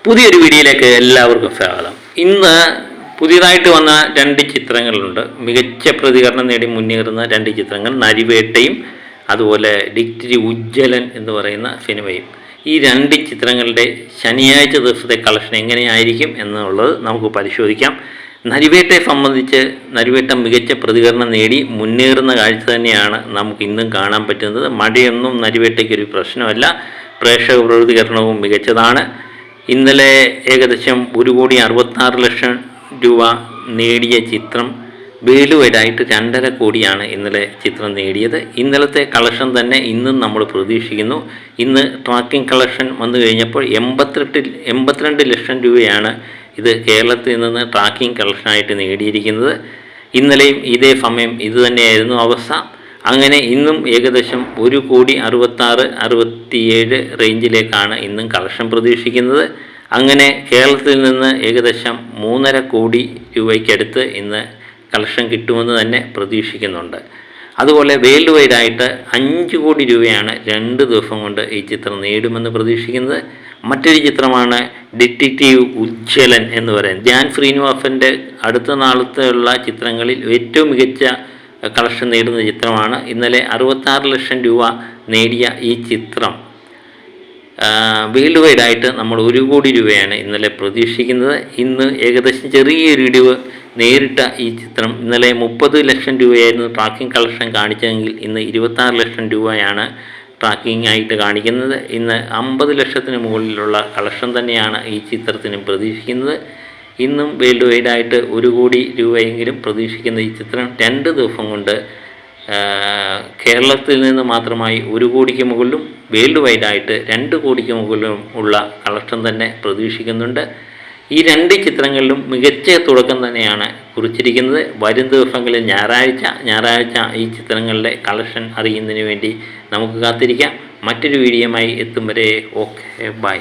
പുതിയൊരു വീഡിയോയിലേക്ക് എല്ലാവർക്കും സ്വാഗതം. ഇന്ന് പുതിയതായിട്ട് വന്ന രണ്ട് ചിത്രങ്ങളുണ്ട്. മികച്ച പ്രതികരണം നേടി മുന്നേറുന്ന രണ്ട് ചിത്രങ്ങൾ, നരിവേട്ടയും അതുപോലെ ഡിക്റ്ററി ഉജ്ജ്വലൻ എന്ന് പറയുന്ന സിനിമയും. ഈ രണ്ട് ചിത്രങ്ങളുടെ ശനിയാഴ്ച ദിവസത്തെ കളക്ഷൻ എങ്ങനെയായിരിക്കും എന്നുള്ളത് നമുക്ക് പരിശോധിക്കാം. നരിവേട്ടയെ സംബന്ധിച്ച് നരിവേട്ട മികച്ച പ്രതികരണം നേടി മുന്നേറുന്ന കാഴ്ച തന്നെയാണ് നമുക്ക് ഇന്നും കാണാൻ പറ്റുന്നത്. മഴയൊന്നും നരിവേട്ടയ്ക്കൊരു പ്രശ്നമല്ല. പ്രേക്ഷക പ്രതികരണവും മികച്ചതാണ്. ഇന്നലെ ഏകദേശം 1,66,00,000 രൂപ നേടിയ ചിത്രം വേൾഡ് വൈഡായിട്ട് 2.5 കോടിയാണ് ഇന്നലെ ചിത്രം നേടിയത്. ഇന്നലത്തെ കളക്ഷൻ തന്നെ ഇന്നും നമ്മൾ പ്രതീക്ഷിക്കുന്നു. ഇന്ന് ട്രാക്കിംഗ് കളക്ഷൻ വന്നു കഴിഞ്ഞപ്പോൾ 82 ലക്ഷം രൂപയാണ് ഇത് കേരളത്തിൽ നിന്ന് ട്രാക്കിംഗ് കളക്ഷനായിട്ട് നേടിയിരിക്കുന്നത്. ഇന്നലെയും ഇതേ സമയം ഇത് തന്നെയായിരുന്നു അവസ്ഥ. അങ്ങനെ ഇന്നും ഏകദേശം 1,66,67 റേഞ്ചിലേക്കാണ് ഇന്നും കളക്ഷൻ പ്രതീക്ഷിക്കുന്നത്. അങ്ങനെ കേരളത്തിൽ നിന്ന് ഏകദേശം 3.5 കോടി രൂപയ്ക്കടുത്ത് ഇന്ന് കളക്ഷൻ കിട്ടുമെന്ന് തന്നെ പ്രതീക്ഷിക്കുന്നുണ്ട്. അതുപോലെ വേൾഡ് വൈഡായിട്ട് 5 കോടി രൂപയാണ് 2 ദിവസം കൊണ്ട് ഈ ചിത്രം നേടുമെന്ന് പ്രതീക്ഷിക്കുന്നത്. മറ്റൊരു ചിത്രമാണ് ഡിറ്റക്റ്റീവ് ഉജ്ജ്വലൻ എന്ന് പറയുന്നത്. ധ്യാൻ ശ്രീനിവാസൻ്റെ അടുത്ത നാളത്തെയുള്ള ചിത്രങ്ങളിൽ ഏറ്റവും മികച്ച കളക്ഷൻ നേടുന്ന ചിത്രമാണ്. ഇന്നലെ 66 ലക്ഷം രൂപ നേടിയ ഈ ചിത്രം വേൾഡ് വൈഡായിട്ട് നമ്മൾ 1 കോടി രൂപയാണ് ഇന്നലെ പ്രതീക്ഷിക്കുന്നത്. ഇന്ന് ഏകദേശം ചെറിയൊരു ഇടിവ് നേരിട്ട ഈ ചിത്രം ഇന്നലെ 30 ലക്ഷം രൂപയായിരുന്നു ട്രാക്കിംഗ് കളക്ഷൻ കാണിച്ചതെങ്കിൽ ഇന്ന് 26 ലക്ഷം രൂപയാണ് ട്രാക്കിംഗ് ആയിട്ട് കാണിക്കുന്നത്. ഇന്ന് 50 ലക്ഷത്തിന് മുകളിലുള്ള കളക്ഷൻ തന്നെയാണ് ഈ ചിത്രത്തിനും പ്രതീക്ഷിക്കുന്നത്. ഇന്നും വേൾഡ് വൈഡായിട്ട് 1 കോടി രൂപയെങ്കിലും പ്രതീക്ഷിക്കുന്ന ഈ ചിത്രം 2 ദിവസം കൊണ്ട് കേരളത്തിൽ നിന്ന് മാത്രമായി 1 കോടിക്ക് മുകളിലും വേൾഡ് വൈഡായിട്ട് 2 കോടിക്ക് മുകളിലും ഉള്ള കളക്ഷൻ തന്നെ പ്രതീക്ഷിക്കുന്നുണ്ട്. ഈ രണ്ട് ചിത്രങ്ങളിലും മികച്ച തുടക്കം തന്നെയാണ് കുറിച്ചിരിക്കുന്നത്. വരും ദിവസങ്ങളിൽ ഞായറാഴ്ച ഈ ചിത്രങ്ങളുടെ കളക്ഷൻ അറിയുന്നതിന് വേണ്ടി നമുക്ക് കാത്തിരിക്കാം. മറ്റൊരു വീഡിയോയുമായി എത്തും വരെ ഓക്കെ, ബൈ.